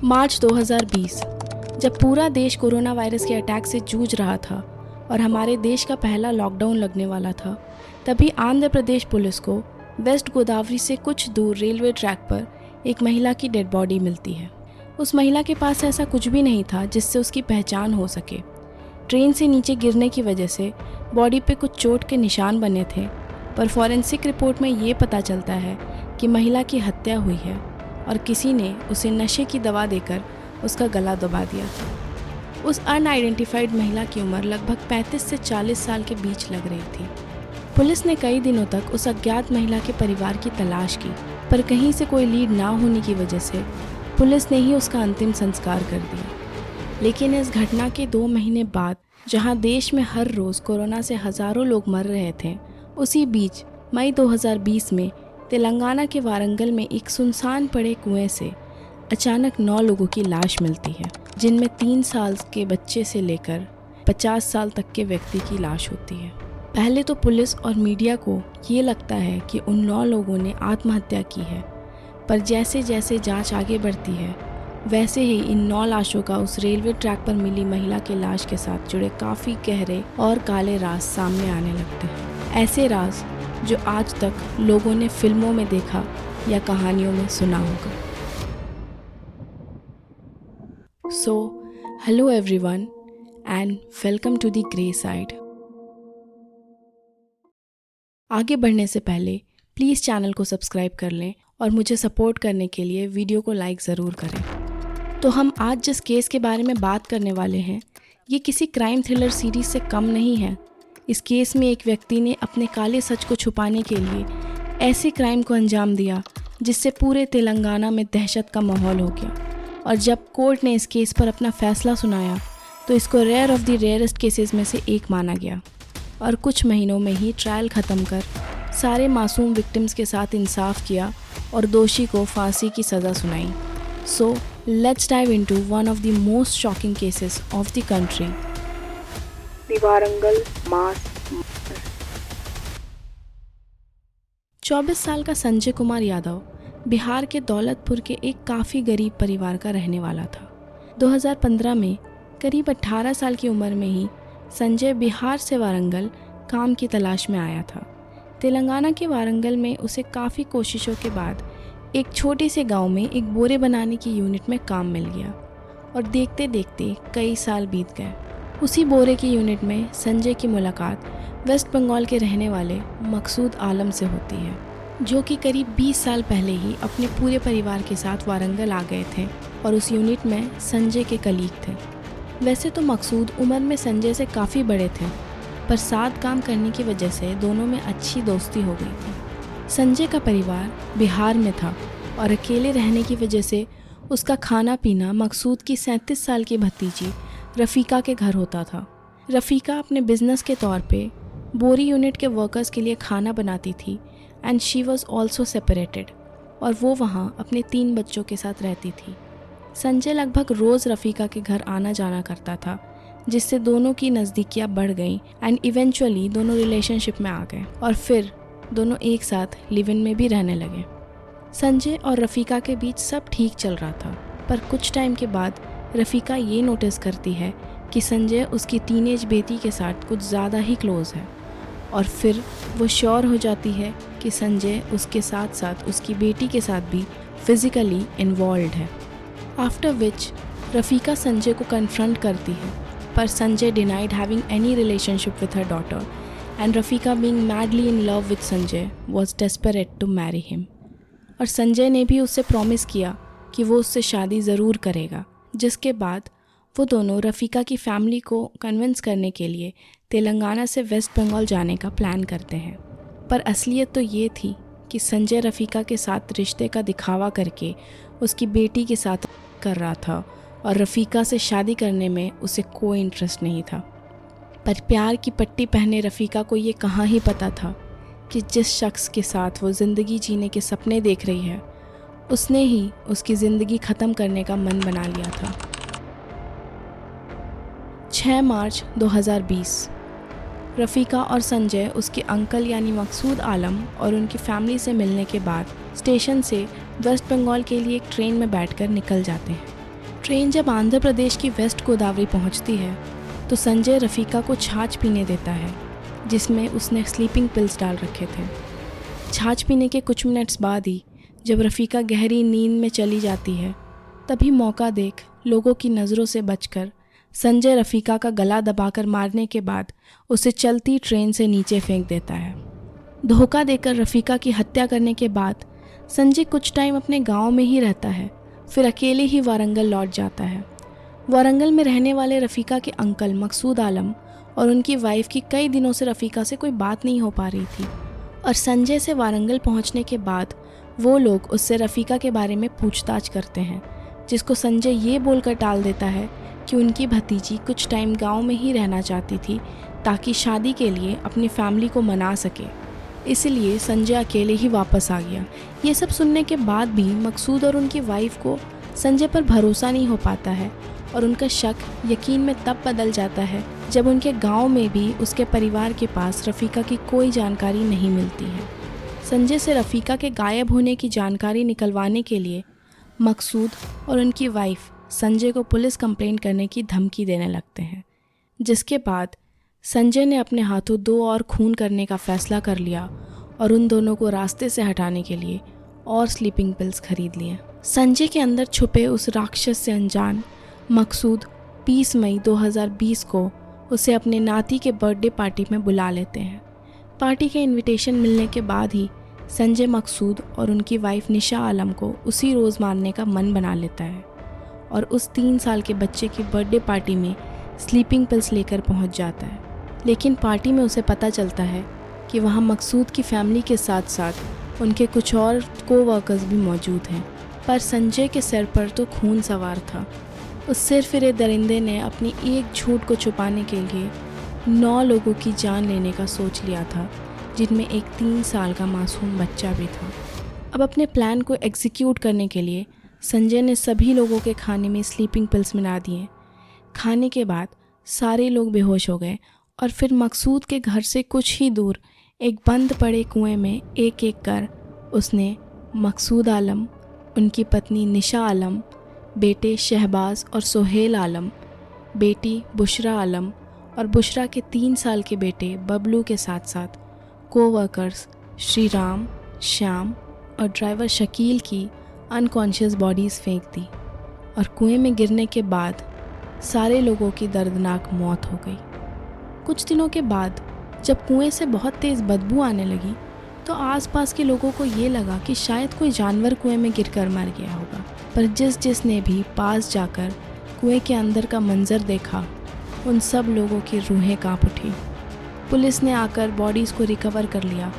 मार्च 2020, जब पूरा देश कोरोना वायरस के अटैक से जूझ रहा था और हमारे देश का पहला लॉकडाउन लगने वाला था, तभी आंध्र प्रदेश पुलिस को वेस्ट गोदावरी से कुछ दूर रेलवे ट्रैक पर एक महिला की डेड बॉडी मिलती है। उस महिला के पास ऐसा कुछ भी नहीं था जिससे उसकी पहचान हो सके। ट्रेन से नीचे गिरने की वजह से बॉडी पे कुछ चोट के निशान बने थे, पर फॉरेंसिक रिपोर्ट में ये पता चलता है कि महिला की हत्या हुई है और किसी ने उसे नशे की दवा देकर उसका गला दबा दिया था। उस अनआइडेंटिफाइड महिला की उम्र लगभग 35 से 40 साल के बीच लग रही थी। पुलिस ने कई दिनों तक उस अज्ञात महिला के परिवार की तलाश की, पर कहीं से कोई लीड ना होने की वजह से पुलिस ने ही उसका अंतिम संस्कार कर दिया। लेकिन इस घटना के 2 महीने बाद, जहां देश में हर रोज़ कोरोना से हज़ारों लोग मर रहे थे, उसी बीच मई 2020 में तेलंगाना के वारंगल में एक सुनसान पड़े कुएं से अचानक 9 लोगों की लाश मिलती है, जिनमें 3 साल के बच्चे से लेकर 50 साल तक के व्यक्ति की लाश होती है। पहले तो पुलिस और मीडिया को ये लगता है कि उन 9 लोगों ने आत्महत्या की है, पर जैसे जैसे जांच आगे बढ़ती है, वैसे ही इन 9 लाशों का उस रेलवे ट्रैक पर मिली महिला के लाश के साथ जुड़े काफ़ी गहरे और काले राज सामने आने लगते हैं। ऐसे राज जो आज तक लोगों ने फिल्मों में देखा या कहानियों में सुना होगा। So hello everyone and welcome to the grey side. आगे बढ़ने से पहले प्लीज़ चैनल को सब्सक्राइब कर लें और मुझे सपोर्ट करने के लिए वीडियो को लाइक ज़रूर करें। तो हम आज जिस केस के बारे में बात करने वाले हैं, ये किसी क्राइम थ्रिलर सीरीज से कम नहीं है। इस केस में एक व्यक्ति ने अपने काले सच को छुपाने के लिए ऐसे क्राइम को अंजाम दिया जिससे पूरे तेलंगाना में दहशत का माहौल हो गया। और जब कोर्ट ने इस केस पर अपना फैसला सुनाया तो इसको rare of the rarest cases में से एक माना गया और कुछ महीनों में ही ट्रायल ख़त्म कर सारे मासूम विक्टिम्स के साथ इंसाफ किया और दोषी को फांसी की सज़ा सुनाई। So let's dive into one of the most shocking cases of the country, the Warangal mass murder. 24 साल का संजय कुमार यादव बिहार के दौलतपुर के एक काफ़ी गरीब परिवार का रहने वाला था। 2015 में करीब 18 साल की उम्र में ही संजय बिहार से वारंगल काम की तलाश में आया था। तेलंगाना के वारंगल में उसे काफ़ी कोशिशों के बाद एक छोटे से गांव में एक बोरे बनाने की यूनिट में काम मिल गया और देखते देखते कई साल बीत गए। उसी बोरे की यूनिट में संजय की मुलाकात वेस्ट बंगाल के रहने वाले मकसूद आलम से होती है, जो कि करीब 20 साल पहले ही अपने पूरे परिवार के साथ वारंगल आ गए थे और उस यूनिट में संजय के कलीग थे। वैसे तो मकसूद उम्र में संजय से काफ़ी बड़े थे, पर साथ काम करने की वजह से दोनों में अच्छी दोस्ती हो गई थी। संजय का परिवार बिहार में था और अकेले रहने की वजह से उसका खाना पीना मकसूद की 37 साल की भतीजी रफ़ीका के घर होता था। रफ़ीका अपने बिजनेस के तौर पे बोरी यूनिट के वर्कर्स के लिए खाना बनाती थी and she was also separated, और वो वहाँ अपने 3 बच्चों के साथ रहती थी। संजय लगभग रोज़ रफ़ीका के घर आना जाना करता था, जिससे दोनों की नज़दीकियाँ बढ़ गईं एंड इवेंचुअली दोनों रिलेशनशिप में आ गए और फिर दोनों एक साथ लिव इन में भी रहने लगे। संजय और रफ़ीका के बीच सब ठीक चल रहा था, पर कुछ टाइम के बाद रफ़ीका ये नोटिस करती है कि संजय उसकी टीनेज बेटी के साथ कुछ ज़्यादा ही क्लोज़ है, और फिर वो श्योर हो जाती है कि संजय उसके साथ साथ उसकी बेटी के साथ भी फिज़िकली इन्वॉल्व है। आफ्टर विच रफ़ीका संजय को कन्फ्रंट करती है, पर Sanjay denied having any relationship with her daughter and Rafika being madly in love with Sanjay was desperate to marry him. और संजय ने भी उससे प्रॉमिस किया कि वो उससे शादी ज़रूर करेगा, जिसके बाद वो दोनों रफ़ीका की फैमिली को कन्विंस करने के लिए तेलंगाना से वेस्ट बंगाल जाने का प्लान करते हैं। पर असलियत तो ये थी कि संजय रफ़ीका के साथ रिश्ते का दिखावा करके उसकी बेटी के साथ कर रहा था और रफ़ीका से शादी करने में उसे कोई इंटरेस्ट नहीं था। पर प्यार की पट्टी पहने रफ़ीका को ये कहाँ ही पता था कि जिस शख्स के साथ वो ज़िंदगी जीने के सपने देख रही है, उसने ही उसकी ज़िंदगी ख़त्म करने का मन बना लिया था। 6 मार्च 2020 रफ़ीका और संजय उसके अंकल यानी मकसूद आलम और उनकी फैमिली से मिलने के बाद स्टेशन से वेस्ट बंगाल के लिए एक ट्रेन में बैठकर निकल जाते हैं। ट्रेन जब आंध्र प्रदेश की वेस्ट गोदावरी पहुंचती है तो संजय रफ़ीका को छाछ पीने देता है, जिसमें उसने स्लीपिंग पिल्स डाल रखे थे। छाछ पीने के कुछ मिनट्स बाद ही जब रफ़ीका गहरी नींद में चली जाती है, तभी मौका देख लोगों की नज़रों से बचकर संजय रफ़ीका का गला दबाकर मारने के बाद उसे चलती ट्रेन से नीचे फेंक देता है। धोखा देकर रफ़ीका की हत्या करने के बाद संजय कुछ टाइम अपने गांव में ही रहता है, फिर अकेले ही वारंगल लौट जाता है। वारंगल में रहने वाले रफ़ीका के अंकल मकसूद आलम और उनकी वाइफ की कई दिनों से रफ़ीका से कोई बात नहीं हो पा रही थी, और संजय से वारंगल पहुंचने के बाद वो लोग उससे रफ़ीका के बारे में पूछताछ करते हैं, जिसको संजय ये बोलकर टाल देता है कि उनकी भतीजी कुछ टाइम गांव में ही रहना चाहती थी ताकि शादी के लिए अपनी फैमिली को मना सके, इसलिए संजय अकेले ही वापस आ गया। ये सब सुनने के बाद भी मकसूद और उनकी वाइफ को संजय पर भरोसा नहीं हो पाता है और उनका शक यकीन में तब बदल जाता है जब उनके गांव में भी उसके परिवार के पास रफ़ीका की कोई जानकारी नहीं मिलती है। संजय से रफ़ीका के गायब होने की जानकारी निकलवाने के लिए मकसूद और उनकी वाइफ संजय को पुलिस कंप्लेंट करने की धमकी देने लगते हैं, जिसके बाद संजय ने अपने हाथों 2 और खून करने का फैसला कर लिया और उन दोनों को रास्ते से हटाने के लिए और स्लीपिंग पिल्स खरीद लिए। संजय के अंदर छुपे उस राक्षस से अनजान मकसूद 20 मई 2020 को उसे अपने नाती के बर्थडे पार्टी में बुला लेते हैं। पार्टी के इनविटेशन मिलने के बाद ही संजय मकसूद और उनकी वाइफ निशा आलम को उसी रोज़ मारने का मन बना लेता है और उस 3 साल के बच्चे की बर्थडे पार्टी में स्लीपिंग पिल्स लेकर पहुंच जाता है। लेकिन पार्टी में उसे पता चलता है कि वहां मकसूद की फैमिली के साथ साथ उनके कुछ और कोवर्कर्स भी मौजूद हैं, पर संजय के सिर पर तो खून सवार था। उस सिरफिरे दरिंदे ने अपनी एक झूठ को छुपाने के लिए 9 लोगों की जान लेने का सोच लिया था, जिनमें एक 3 साल का मासूम बच्चा भी था। अब अपने प्लान को एग्जीक्यूट करने के लिए संजय ने सभी लोगों के खाने में स्लीपिंग पिल्स मिला दिए। खाने के बाद सारे लोग बेहोश हो गए और फिर मकसूद के घर से कुछ ही दूर एक बंद पड़े कुएं में एक एक कर उसने मकसूद आलम, उनकी पत्नी निशा आलम, बेटे शहबाज और सोहेल आलम, बेटी बुशरा आलम और बुशरा के 3 साल के बेटे बबलू के साथ साथ कोवर्कर्स श्री राम, श्याम और ड्राइवर शकील की अनकॉन्शियस बॉडीज़ फेंक दी और कुएं में गिरने के बाद सारे लोगों की दर्दनाक मौत हो गई। कुछ दिनों के बाद जब कुएं से बहुत तेज़ बदबू आने लगी तो आसपास के लोगों को ये लगा कि शायद कोई जानवर कुएं में गिरकर मर गया होगा, पर जिसने भी पास जाकर कुएं के अंदर का मंजर देखा, उन सब लोगों की रूहें कांप उठी। पुलिस ने आकर बॉडीज़ को रिकवर कर लिया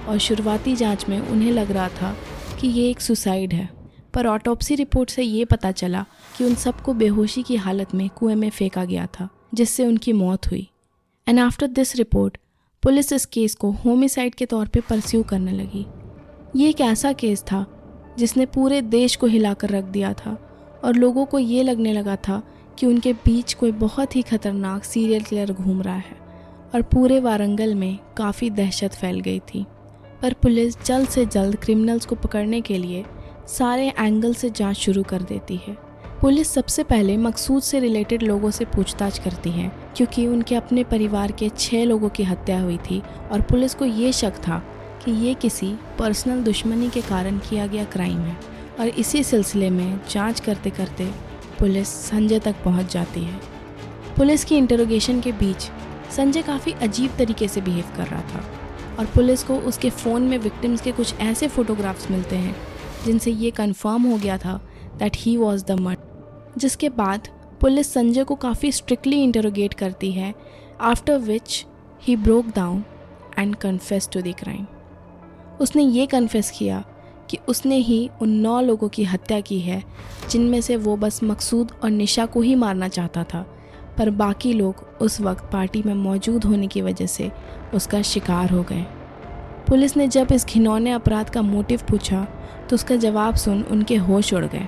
और शुरुआती जांच में उन्हें लग रहा था कि ये एक सुसाइड है, पर ऑटोप्सी रिपोर्ट से ये पता चला कि उन सबको बेहोशी की हालत में कुएं में फेंका गया था, जिससे उनकी मौत हुई। And after this report police इस केस को होमिसाइड के तौर पे परस्यू करने लगी। ये एक ऐसा केस था जिसने पूरे देश को हिलाकर रख दिया था और लोगों को ये लगने लगा था कि उनके बीच कोई बहुत ही खतरनाक सीरियल किलर घूम रहा है और पूरे वारंगल में काफ़ी दहशत फैल गई थी। पर पुलिस जल्द से जल्द क्रिमिनल्स को पकड़ने के लिए सारे एंगल से जांच शुरू कर देती है। पुलिस सबसे पहले मकसूद से रिलेटेड लोगों से पूछताछ करती है, क्योंकि उनके अपने परिवार के 6 लोगों की हत्या हुई थी और पुलिस को ये शक था कि ये किसी पर्सनल दुश्मनी के कारण किया गया क्राइम है। और इसी सिलसिले में जांच करते करते पुलिस संजय तक पहुंच जाती है। पुलिस की इंटरोगेशन के बीच संजय काफ़ी अजीब तरीके से बिहेव कर रहा था और पुलिस को उसके फ़ोन में विक्टिम्स के कुछ ऐसे फ़ोटोग्राफ्स मिलते हैं जिनसे ये कंफर्म हो गया था that he was the murder. जिसके बाद पुलिस संजय को काफ़ी स्ट्रिक्टली इंटरोगेट करती है, after which he broke down and confess to the crime. उसने ये कन्फेस किया कि उसने ही उन 9 लोगों की हत्या की है, जिनमें से वो बस मकसूद और निशा को ही मारना चाहता था, पर बाकी लोग उस वक्त पार्टी में मौजूद होने की वजह से उसका शिकार हो गए। पुलिस ने जब इस घिनौने अपराध का मोटिव पूछा तो उसका जवाब सुन उनके होश उड़ गए।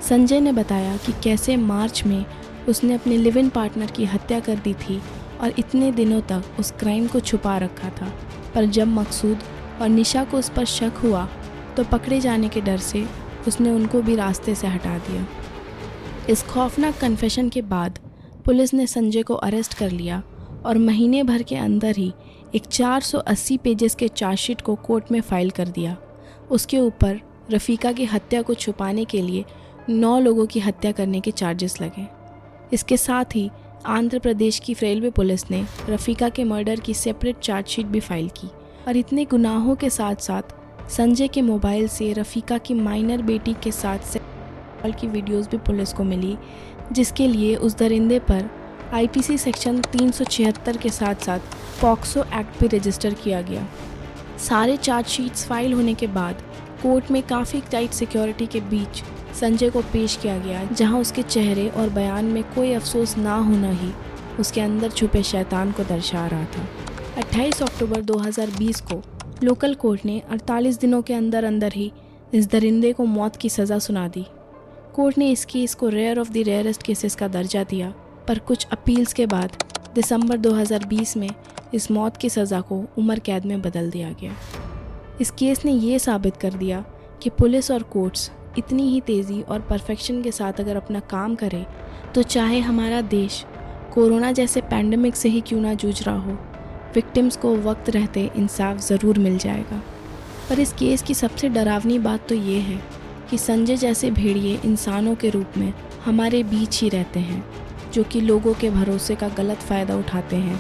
संजय ने बताया कि कैसे मार्च में उसने अपने लिव इन पार्टनर की हत्या कर दी थी और इतने दिनों तक उस क्राइम को छुपा रखा था, पर जब मकसूद और निशा को उस पर शक हुआ तो पकड़े जाने के डर से उसने उनको भी रास्ते से हटा दिया। इस खौफनाक कन्फेशन के बाद पुलिस ने संजय को अरेस्ट कर लिया और महीने भर के अंदर ही एक 480 पेजेस के चार्जशीट को कोर्ट में फाइल कर दिया। उसके ऊपर रफ़ीका की हत्या को छुपाने के लिए 9 लोगों की हत्या करने के चार्जेस लगे। इसके साथ ही आंध्र प्रदेश की रेलवे पुलिस ने रफ़ीका के मर्डर की सेपरेट चार्जशीट भी फाइल की। और इतने गुनाहों के साथ साथ संजय के मोबाइल से रफ़ीका की माइनर बेटी के साथ की वीडियोस भी पुलिस को मिली, जिसके लिए उस दरिंदे पर आईपीसी सेक्शन 376 के साथ साथ पॉक्सो एक्ट भी रजिस्टर किया गया। सारे चार्जशीट्स फाइल होने के बाद कोर्ट में काफ़ी टाइट सिक्योरिटी के बीच संजय को पेश किया गया, जहां उसके चेहरे और बयान में कोई अफसोस ना होना ही उसके अंदर छुपे शैतान को दर्शा रहा था। 28 अक्टूबर 2020 को लोकल कोर्ट ने 48 दिनों के अंदर अंदर ही इस दरिंदे को मौत की सज़ा सुना दी। कोर्ट ने इस केस को rare of the rarest cases का दर्जा दिया, पर कुछ अपील्स के बाद दिसंबर 2020 में इस मौत की सज़ा को उम्र कैद में बदल दिया गया। इस केस ने ये साबित कर दिया कि पुलिस और कोर्ट्स इतनी ही तेज़ी और परफेक्शन के साथ अगर अपना काम करे तो चाहे हमारा देश कोरोना जैसे पैंडमिक से ही क्यों ना जूझ रहा हो, विक्टिम्स को वक्त रहते इंसाफ ज़रूर मिल जाएगा। पर इस केस की सबसे डरावनी बात तो ये है कि संजय जैसे भेड़िए इंसानों के रूप में हमारे बीच ही रहते हैं, जो कि लोगों के भरोसे का गलत फ़ायदा उठाते हैं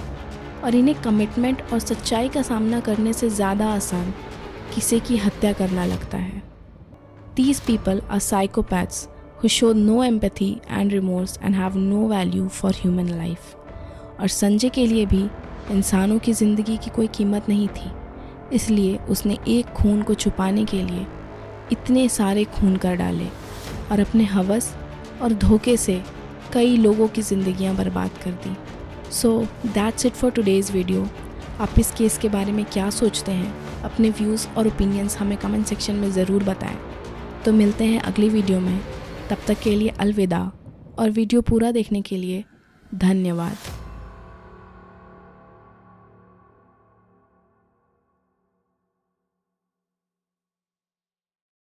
और इन्हें कमिटमेंट और सच्चाई का सामना करने से ज़्यादा आसान किसी की हत्या करना लगता है। These people are psychopaths who show no empathy and remorse and have no value for human life। और संजय के लिए भी इंसानों की ज़िंदगी की कोई कीमत नहीं थी, इसलिए उसने एक खून को छुपाने के लिए इतने सारे खून कर डाले और अपने हवस और धोखे से कई लोगों की ज़िंदगियां बर्बाद कर दी। So that's it for today's video. आप इस केस के बारे में क्या सोचते हैं? अपने व्यूज़ और ओपिनियंस हमें कमेंट सेक्शन में ज़रूर बताएं। तो मिलते हैं अगली वीडियो में, तब तक के लिए अलविदा और वीडियो पूरा देखने के लिए धन्यवाद।